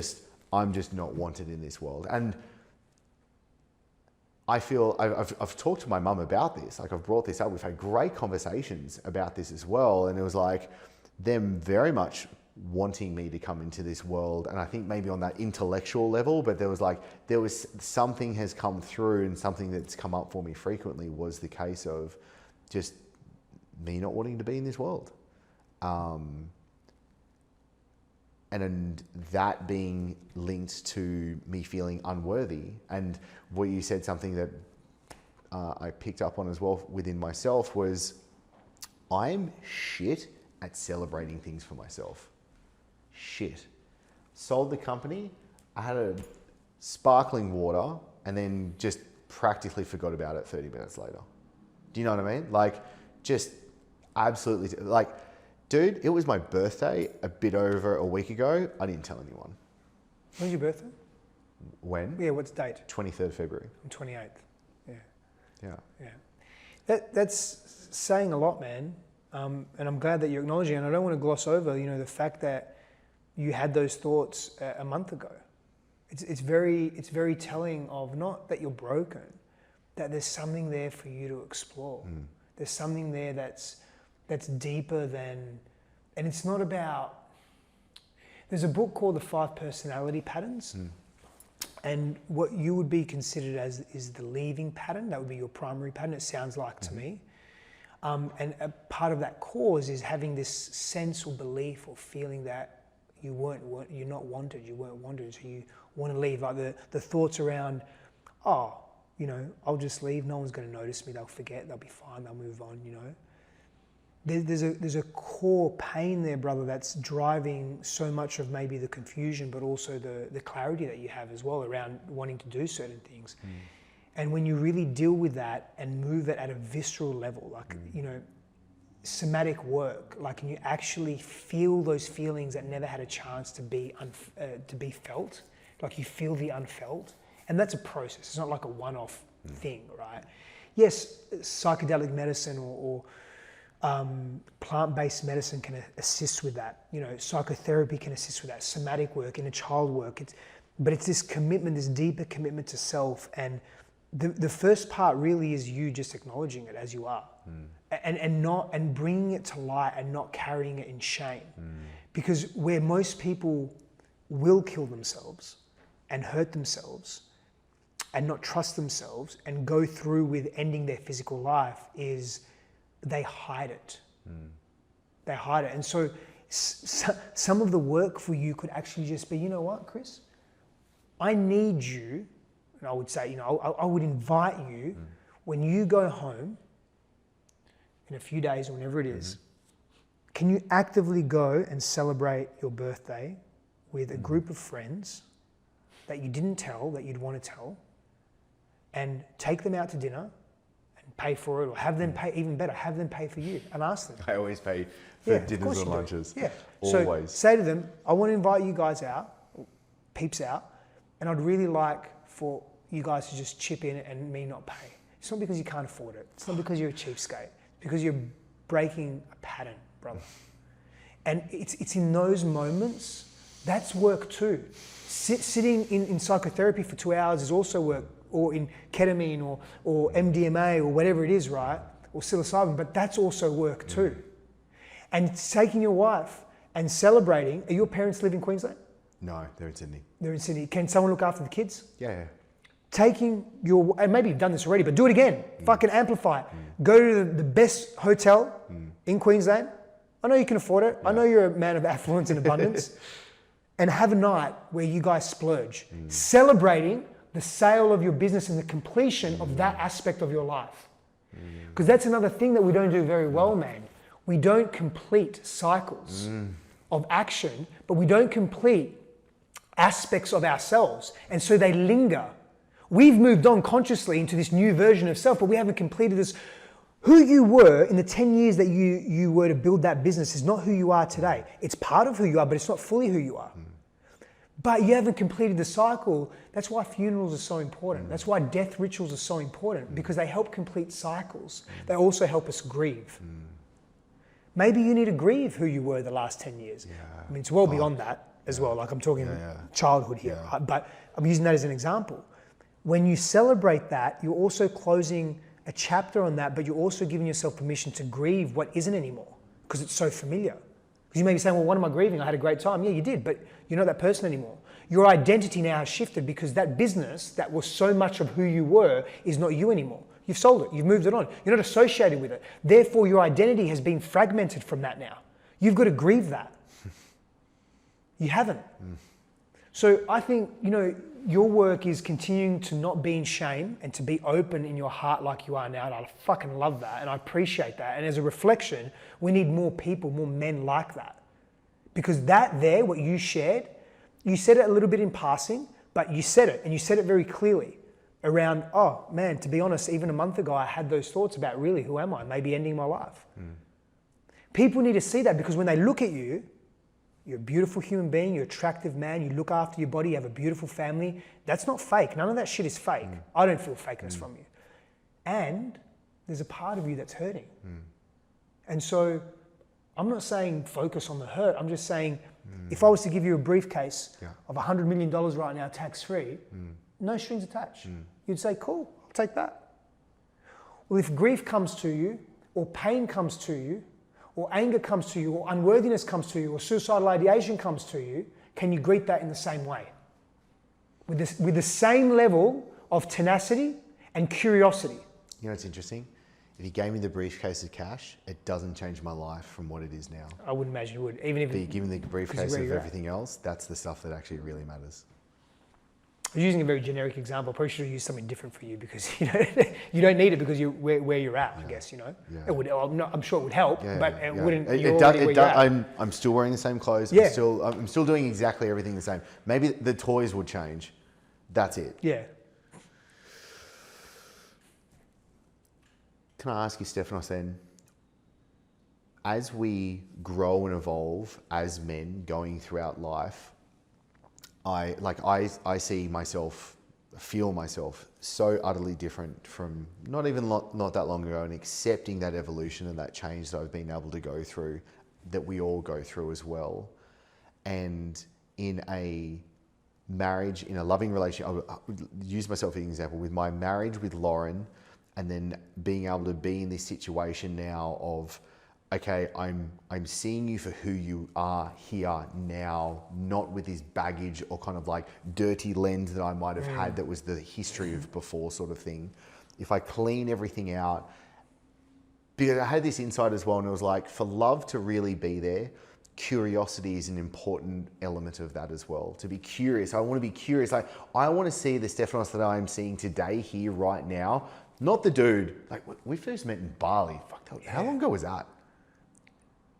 I'm just not wanted in this world. And I feel I've talked to my mum about this. Like, I've brought this up. We've had great conversations about this as well. And it was like them very much wanting me to come into this world. And I think maybe on that intellectual level, but there was something has come through, and something that's come up for me frequently was the case of just me not wanting to be in this world. And that being linked to me feeling unworthy. And what you said, something that I picked up on as well within myself, was I'm shit at celebrating things for myself. Shit. Sold the company, I had a sparkling water, and then just practically forgot about it 30 minutes later. Do you know what I mean? Like, just absolutely, like, dude, it was my birthday a bit over a week ago. I didn't tell anyone. When's your birthday? When? Yeah, what's the date? 23rd February. I'm 28th. Yeah. Yeah. Yeah. That's saying a lot, man. And I'm glad that you're acknowledging it. And I don't want to gloss over, the fact that you had those thoughts a month ago. It's very telling of not that you're broken, that there's something there for you to explore. There's something there that's deeper than, and it's not about, there's a book called The 5 Personality Patterns. And what you would be considered as is the leaving pattern. That would be your primary pattern, it sounds like to me. And a part of that cause is having this sense or belief or feeling that you're not wanted, you weren't wanted, so you want to leave. Like the thoughts around, oh, you know, I'll just leave, no one's going to notice me, they'll forget, they'll be fine, they'll move on, you know. There's a core pain there, brother, that's driving so much of maybe the confusion, but also the clarity that you have as well around wanting to do certain things. And when you really deal with that and move it at a visceral level, like, you know, somatic work, like, and you actually feel those feelings that never had a chance to be felt, like you feel the unfelt. And that's a process. It's not like a one-off thing, right? Yes, psychedelic medicine or plant-based medicine can assist with that. You know, psychotherapy can assist with that. Somatic work, inner child work. But it's this commitment, this deeper commitment to self. And the first part really is you just acknowledging it as you are, and bringing it to light and not carrying it in shame. Because where most people will kill themselves and hurt themselves and not trust themselves and go through with ending their physical life is they hide it. They hide it. And so some of the work for you could actually just be, you know what, Chris? I need you, and I would say, you know, I would invite you when you go home in a few days or whenever it is, can you actively go and celebrate your birthday with a group of friends that you didn't tell, that you'd want to tell, and take them out to dinner and pay for it, or have them pay, even better, have them pay for you and ask them. I always pay for dinners and lunches. Yeah. Always. So say to them, I want to invite you guys out, peeps out, and I'd really like for you guys to just chip in and me not pay. It's not because you can't afford it. It's not because you're a cheapskate. It's because you're breaking a pattern, brother. And it's in those moments, that's work too. Sitting in psychotherapy for 2 hours is also work, or in ketamine or MDMA or whatever it is, right? Or psilocybin, but that's also work too. And taking your wife and celebrating, are your parents live in Queensland? No, they're in Sydney. They're in Sydney. Can someone look after the kids? Yeah. Taking your, and maybe you've done this already, but do it again. Fucking amplify it. Go to the best hotel in Queensland. I know you can afford it. I know you're a man of affluence and abundance. And have a night where you guys splurge, celebrating the sale of your business and the completion of that aspect of your life. Because that's another thing that we don't do very well, man. We don't complete cycles of action, but we don't complete aspects of ourselves. And so they linger. We've moved on consciously into this new version of self, but we haven't completed this. Who you were in the 10 years that you were to build that business is not who you are today. It's part of who you are, but it's not fully who you are. But you haven't completed the cycle. That's why funerals are so important. That's why death rituals are so important, because they help complete cycles. They also help us grieve. Maybe you need to grieve who you were the last 10 years. I mean, it's well beyond that as well. Like I'm talking childhood here, right? But I'm using that as an example. When you celebrate that, you're also closing a chapter on that, but you're also giving yourself permission to grieve what isn't anymore, because it's so familiar. Because you may be saying, well, what am I grieving? I had a great time. Yeah, you did, but you're not that person anymore. Your identity now has shifted because that business that was so much of who you were is not you anymore. You've sold it. You've moved it on. You're not associated with it. Therefore, your identity has been fragmented from that now. You've got to grieve that. You haven't. So I think, you know, your work is continuing to not be in shame and to be open in your heart like you are now. And I fucking love that. And I appreciate that. And as a reflection, we need more people, more men like that. Because that there, what you shared, you said it a little bit in passing, but you said it, and you said it very clearly around, oh man, to be honest, even a month ago, I had those thoughts about really, who am I? Maybe ending my life. People need to see that, because when they look at you, you're a beautiful human being, you're an attractive man, you look after your body, you have a beautiful family. That's not fake. None of that shit is fake. I don't feel fakeness from you. And there's a part of you that's hurting. And so I'm not saying focus on the hurt. I'm just saying, if I was to give you a briefcase of $100 million right now, tax-free, no strings attached, you'd say, cool, I'll take that. Well, if grief comes to you, or pain comes to you, or anger comes to you, or unworthiness comes to you, or suicidal ideation comes to you, can you greet that in the same way? with the same level of tenacity and curiosity. You know, it's interesting. If you gave me the briefcase of cash, it doesn't change my life from what it is now. I wouldn't imagine it would. Even if But you give me the briefcase of everything else, that's the stuff that actually really matters. I was using a very generic example. I probably should have used something different for you because you don't need it because you're where you're at. I guess Yeah. it would. I'm sure it would help, but it wouldn't. I'm still wearing the same clothes. Yeah. I'm still doing exactly everything the same. Maybe the toys would change. That's it. Yeah. Can I ask you, Stefanos, then, as we grow and evolve as men going throughout life, I see myself, feel myself so utterly different from not that long ago, and accepting that evolution and that change that I've been able to go through, that we all go through as well. And in a marriage, in a loving relationship, I'll use myself as an example with my marriage with Lauren, and then being able to be in this situation now of, okay, I'm seeing you for who you are here now, not with this baggage or kind of like dirty lens that I might have had that was the history of before sort of thing. If I clean everything out, because I had this insight as well, and it was like, for love to really be there, curiosity is an important element of that as well. To be curious, I want to be curious. I want to see the Stefanos that I'm seeing today here right now, not the dude, like we first met in Bali. Fuck, how long ago was that?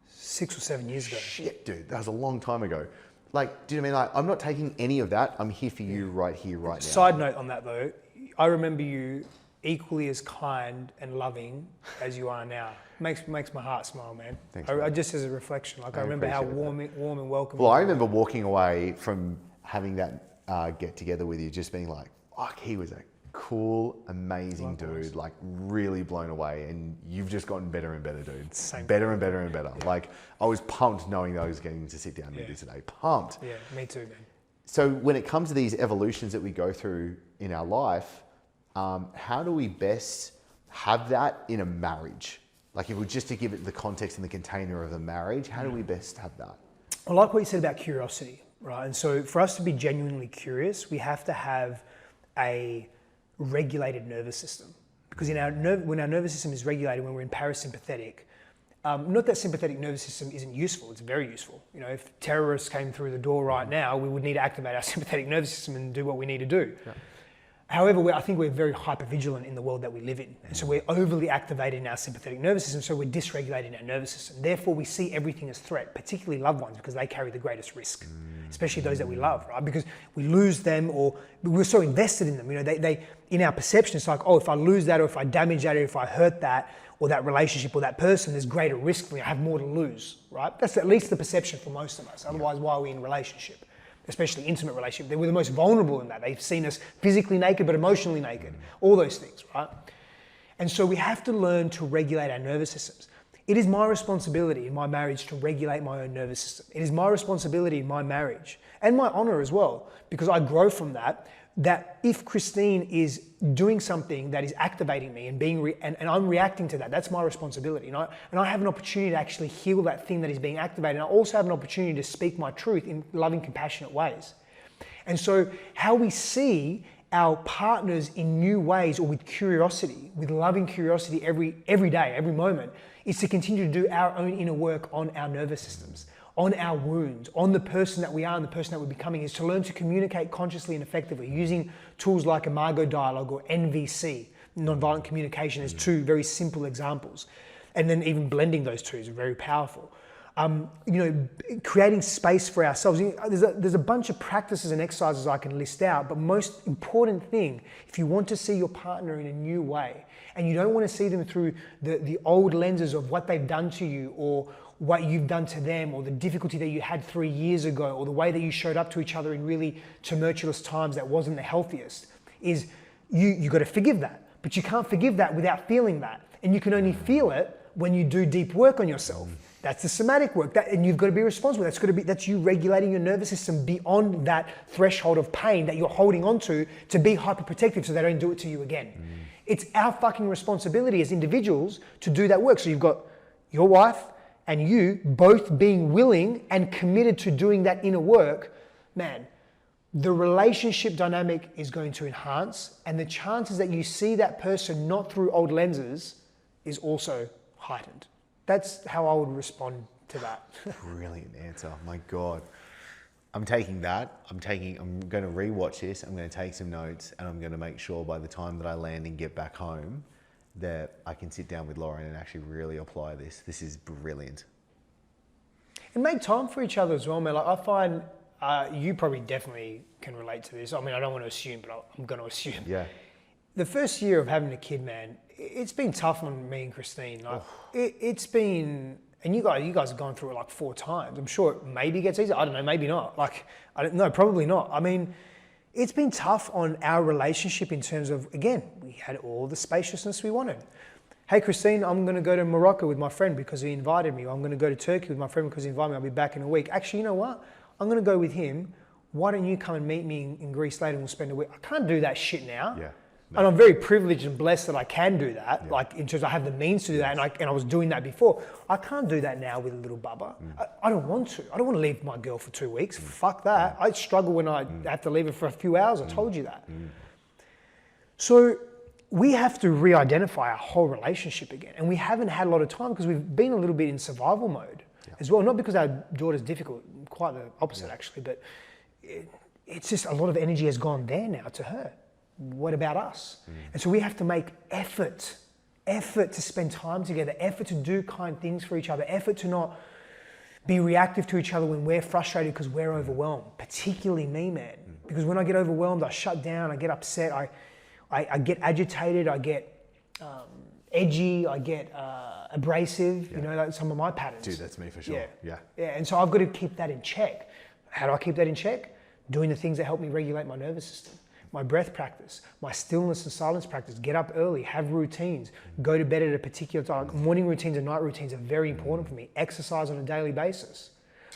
6 or 7 years ago. Shit, dude, that was a long time ago. Like, do you know what I mean? Like, I'm not taking any of that. I'm here for you right here, right now. Side note on that though, I remember you equally as kind and loving as you are now. Makes my heart smile, man. Thanks, I just as a reflection, like I remember how warm and welcoming. Well, I remember walking away from having that get together with you, just being like, fuck, he was a cool, amazing dude, like really blown away, and you've just gotten better and better, dude. Better and better and better. Yeah. Like, I was pumped knowing that I was getting to sit down with you today. Pumped. Yeah, me too, man. So when it comes to these evolutions that we go through in our life, how do we best have that in a marriage? Like, if we just to give it the context and the container of a marriage, how do we best have that? I like what you said about curiosity, right? And so for us to be genuinely curious, we have to have a regulated nervous system, because when our nervous system is regulated, when we're in parasympathetic, not that sympathetic nervous system isn't useful, it's very useful. You know, if terrorists came through the door right now, we would need to activate our sympathetic nervous system and do what we need to do. Yeah. However, I think we're very hypervigilant in the world that we live in. And so we're overly activated in our sympathetic nervous system, so we're dysregulating our nervous system. Therefore, we see everything as threat, particularly loved ones, because they carry the greatest risk, especially those that we love, right? Because we lose them, or we're so invested in them. You know, they in our perception, it's like, oh, if I lose that, or if I damage that, or if I hurt that, or that relationship, or that person, there's greater risk for me. I have more to lose, right? That's at least the perception for most of us. Otherwise, why are we in a relationship? Especially intimate relationship. They were the most vulnerable in that. They've seen us physically naked, but emotionally naked. All those things, right? And so we have to learn to regulate our nervous systems. It is my responsibility in my marriage to regulate my own nervous system. It is my responsibility in my marriage, and my honor as well, because I grow from that, that if Christine is doing something that is activating me and and I'm reacting to that, that's my responsibility. And I have an opportunity to actually heal that thing that is being activated. And I also have an opportunity to speak my truth in loving, compassionate ways. And so how we see our partners in new ways, or with curiosity, with loving curiosity every day, every moment, is to continue to do our own inner work on our nervous systems, on our wounds, on the person that we are and the person that we're becoming, is to learn to communicate consciously and effectively using tools like Imago Dialogue or NVC, nonviolent communication, as two very simple examples. And then even blending those two is very powerful. Creating space for ourselves. There's a bunch of practices and exercises I can list out, but most important thing, if you want to see your partner in a new way, and you don't want to see them through the old lenses of what they've done to you, or what you've done to them, or the difficulty that you had 3 years ago, or the way that you showed up to each other in really tumultuous times that wasn't the healthiest, is you got to forgive that. But you can't forgive that without feeling that. And you can only feel it when you do deep work on yourself. That's the somatic work, and you've got to be responsible. That's you regulating your nervous system beyond that threshold of pain that you're holding on to be hyperprotective so they don't do it to you again. It's our fucking responsibility as individuals to do that work. So you've got your wife and you both being willing and committed to doing that inner work. Man, the relationship dynamic is going to enhance, and the chances that you see that person not through old lenses is also heightened. That's how I would respond to that. Brilliant answer. My God. I'm taking that. I'm going to rewatch this. I'm going to take some notes, and I'm going to make sure by the time that I land and get back home that I can sit down with Lauren and actually really apply this. This is brilliant. And make time for each other as well, man. Like I find you probably definitely can relate to this. I mean, I don't want to assume, but I'm going to assume. Yeah. The first year of having a kid, man, it's been tough on me and Christine. Like it's been, and you guys have gone through it like 4 times. I'm sure it maybe gets easier. I don't know, maybe not. Like, I don't know, probably not. I mean, it's been tough on our relationship in terms of, again, we had all the spaciousness we wanted. Hey, Christine, I'm going to go to Morocco with my friend because he invited me. I'm going to go to Turkey with my friend because he invited me. I'll be back in a week. Actually, you know what? I'm going to go with him. Why don't you come and meet me in Greece later and we'll spend a week? I can't do that shit now. Yeah. No. And I'm very privileged and blessed that I can do that. Yeah. Like in terms of I have the means to do that, and I was doing that before. I can't do that now with a little bubba. I don't want to. I don't want to leave my girl for 2 weeks. Fuck that. I struggle when I have to leave her for a few hours. I told you that. So we have to re-identify our whole relationship again. And we haven't had a lot of time because we've been a little bit in survival mode as well. Not because our daughter's difficult, quite the opposite actually, but it's just a lot of energy has gone there now to her. What about us? And so we have to make effort to spend time together, effort to do kind things for each other, effort to not be reactive to each other when we're frustrated because we're overwhelmed, particularly me, man. Because when I get overwhelmed, I shut down, I get upset, I get agitated, I get edgy, I get abrasive, you know, like some of my patterns. Dude, that's me for sure. Yeah. And so I've got to keep that in check. How do I keep that in check? Doing the things that help me regulate my nervous system. My breath practice, my stillness and silence practice, get up early, have routines, go to bed at a particular time. Morning routines and night routines are very important for me. Exercise on a daily basis,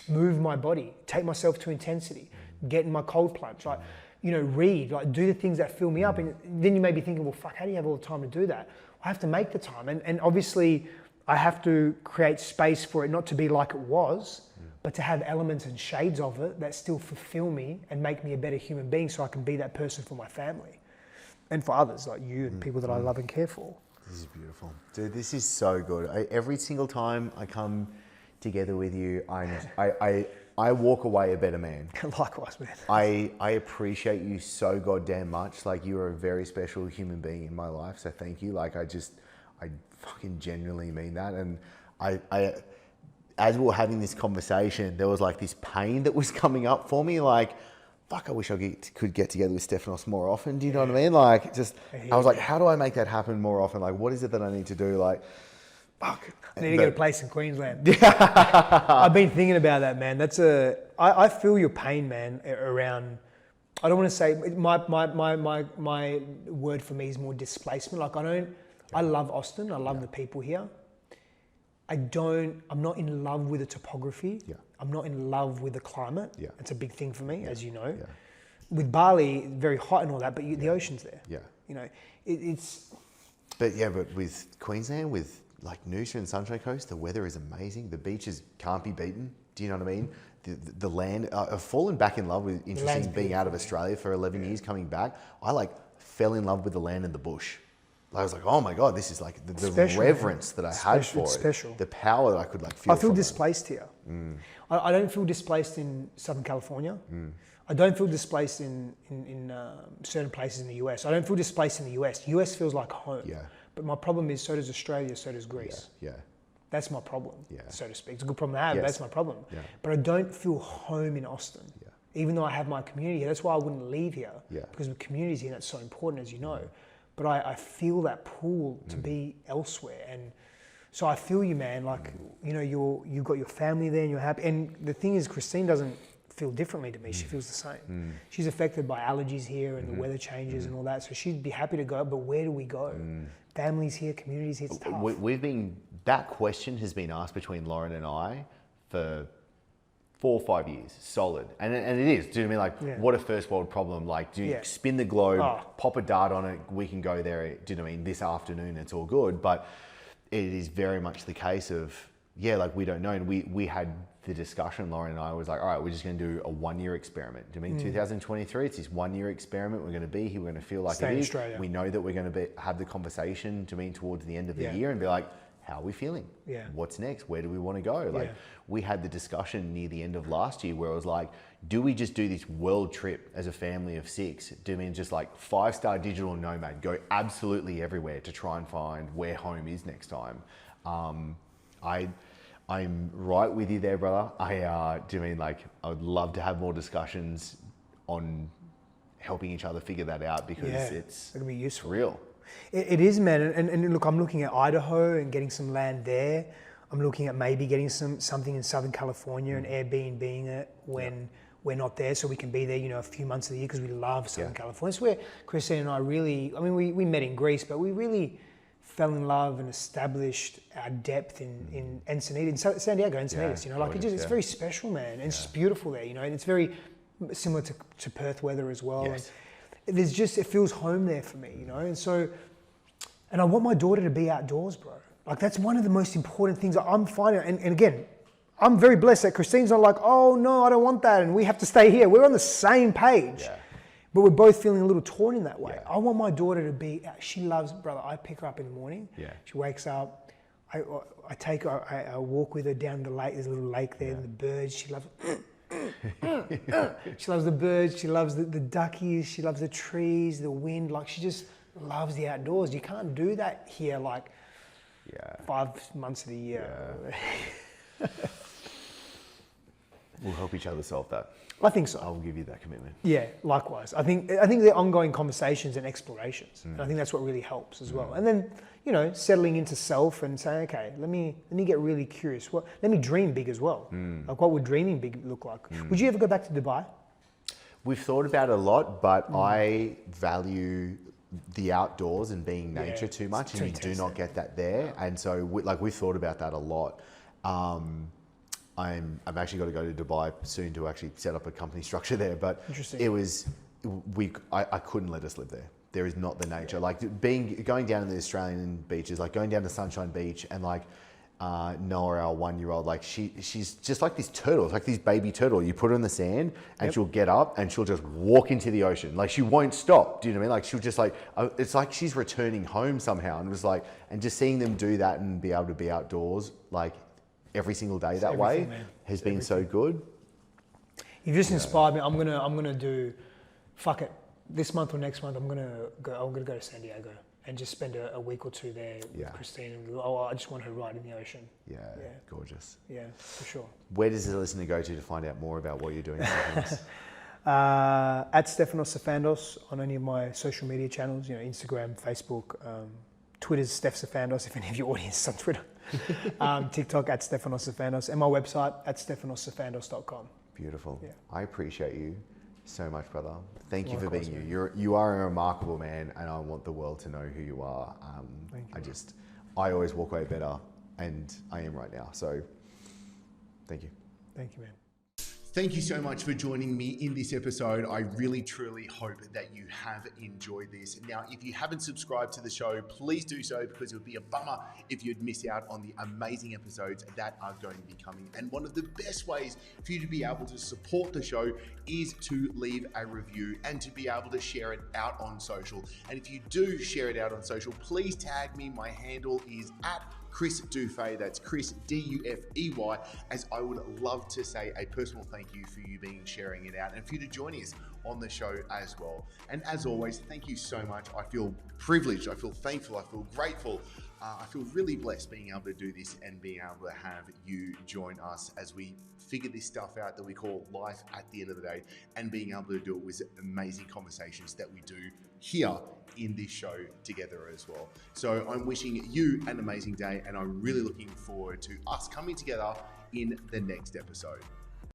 move my body, take myself to intensity, get in my cold plunge, like, you know, read, like do the things that fill me up. And then you may be thinking, well, fuck, how do you have all the time to do that? I have to make the time. And obviously I have to create space for it not to be like it was, but to have elements and shades of it that still fulfill me and make me a better human being so I can be that person for my family and for others like you and people that I love and care for. This is beautiful. Dude, this is so good. Every single time I come together with you, I walk away a better man. Likewise, man. I appreciate you so goddamn much. Like, you are a very special human being in my life, so thank you. Like, I fucking genuinely mean that. And I as we were having this conversation, there was like this pain that was coming up for me. Like, fuck, I wish I could get together with Stefanos more often. Do you know what I mean? Like, just, I was like, how do I make that happen more often? Like, what is it that I need to do? Like, fuck. I need to get a place in Queensland. I've been thinking about that, man. I feel your pain, man, around, I don't want to say, my word for me is more displacement. Like, I love Austin. I love the people here. I'm not in love with the topography. Yeah. I'm not in love with the climate. Yeah. It's a big thing for me, as you know. Yeah. With Bali, very hot and all that, but the ocean's there. Yeah. You know, it's... But with Queensland, with like Noosa and Sunshine Coast, the weather is amazing. The beaches can't be beaten. Do you know what I mean? The land, I've fallen back in love with, interesting being out of Australia for 11 years, coming back. I like fell in love with the land and the bush. I was like, oh my God, this is like the reverence that I had for it. Special. The power that I could like feel. I feel displaced here. I don't feel displaced in Southern California. I don't feel displaced in certain places in the US. I don't feel displaced in the US. US feels like home. Yeah. But my problem is, so does Australia, so does Greece. Yeah. That's my problem, so to speak. It's a good problem to have, but that's my problem. Yeah. But I don't feel home in Austin. Yeah. Even though I have my community here. That's why I wouldn't leave here. Yeah. Because the community's here, that's so important, as you know. But I feel that pull to be elsewhere. And so I feel you, man. Like, you know, you've got your family there and you're happy. And the thing is, Christine doesn't feel differently to me. She feels the same. She's affected by allergies here and the weather changes and all that. So she'd be happy to go, but where do we go? Families here, communities here, it's tough. That question has been asked between Lauren and I for 4 or 5 years, solid. And it is, do you know what I mean? Like, what a first world problem. Like, do you spin the globe, pop a dart on it, we can go there, do you know what I mean, this afternoon, it's all good. But it is very much the case of, like, we don't know. And we had the discussion, Lauren and I was like, all right, we're just going to do a 1 year experiment. Do you mean 2023? It's this 1 year experiment. We're going to be here. We're going to feel like Stay it in is. Australia. We know that we're going to have the conversation. Do you mean towards the end of the Yeah. year and be like, how are we feeling? Yeah. What's next? Where do we want to go? Like Yeah. we had the discussion near the end of last year where it was like, do we just do this world trip as a family of 6? Do you mean just like 5-star digital nomad, go absolutely everywhere to try and find where home is next time? I'm right with you there, brother. Do you mean like I would love to have more discussions on helping each other figure that out because it's gonna be useful. real. It is, man. And look, I'm looking at Idaho and getting some land there. I'm looking at maybe getting something in Southern California and Airbnb-ing it when we're not there, so we can be there, you know, a few months of the year because we love Southern California. It's where Christine and I really, I mean, we met in Greece, but we really fell in love and established our depth in Encinitas, in San Diego, Encinitas, you know, like gorgeous, it's very special, man. And it's just beautiful there, you know, and it's very similar to Perth weather as well. Yes. And there's just, it feels home there for me, you know, and so, and I want my daughter to be outdoors, bro. Like that's one of the most important things I'm finding. And again, I'm very blessed that Christine's not like, oh no, I don't want that, and we have to stay here. We're on the same page. Yeah. But we're both feeling a little torn in that way. Yeah. I want my daughter to be, she loves, brother, I pick her up in the morning. Yeah. She wakes up, I take her, I walk with her down the lake. There's a little lake there, and the birds, she loves, she loves the birds, she loves the duckies, she loves the trees, the wind. Like she just loves the outdoors. You can't do that here like 5 months of the year. Yeah. We'll help each other solve that. I think so. I'll give you that commitment. Yeah, likewise. I think they're ongoing conversations and explorations. And I think that's what really helps as well. And then, you know, settling into self and saying, okay, let me get really curious. Let me dream big as well. Like what would dreaming big look like? Would you ever go back to Dubai? We've thought about it a lot, but I value the outdoors and being nature too much, and you do not get that there. And so we've thought about that a lot. I've actually got to go to Dubai soon to actually set up a company structure there, but it was, I couldn't let us live there. There is not the nature. Like going down to the Australian beaches, like going down to Sunshine Beach and like Noah, our 1-year-old, like she's just like this turtle. It's like this baby turtle. You put her in the sand and she'll get up and she'll just walk into the ocean. Like she won't stop. Do you know what I mean? Like she'll just like, it's like she's returning home somehow. And it was like, and just seeing them do that and be able to be outdoors, like every single day that way has been so good. You've just inspired me. I'm gonna do, fuck it, this month or next month. I'm gonna go to San Diego and just spend a week or two there with Christine. I just want her right in the ocean. Yeah, gorgeous. Yeah, for sure. Where does the listener go to find out more about what you're doing? At Stefanos Safandos on any of my social media channels, you know, Instagram, Facebook, Twitter's Steph Safandos, if any of your audience is on Twitter. TikTok at Stefanos Safandos, and my website at stefanossafandos.com. Beautiful. Yeah. I appreciate you so much, brother. Thank you for Likewise, being you. You are a remarkable man, and I want the world to know who you are. Thank you. I always walk away better, and I am right now. So, thank you. Thank you, man. Thank you so much for joining me in this episode. I really, truly hope that you have enjoyed this. Now, if you haven't subscribed to the show, please do so, because it would be a bummer if you'd miss out on the amazing episodes that are going to be coming. And one of the best ways for you to be able to support the show is to leave a review and to be able to share it out on social. And if you do share it out on social, please tag me. My handle is at Chris Dufey, that's Chris Dufey, as I would love to say a personal thank you for you sharing it out and for you to join us on the show as well. And as always, thank you so much. I feel privileged, I feel thankful, I feel grateful. I feel really blessed being able to do this and being able to have you join us as we figure this stuff out that we call life at the end of the day, and being able to do it with amazing conversations that we do here in this show together as well. So I'm wishing you an amazing day, and I'm really looking forward to us coming together in the next episode.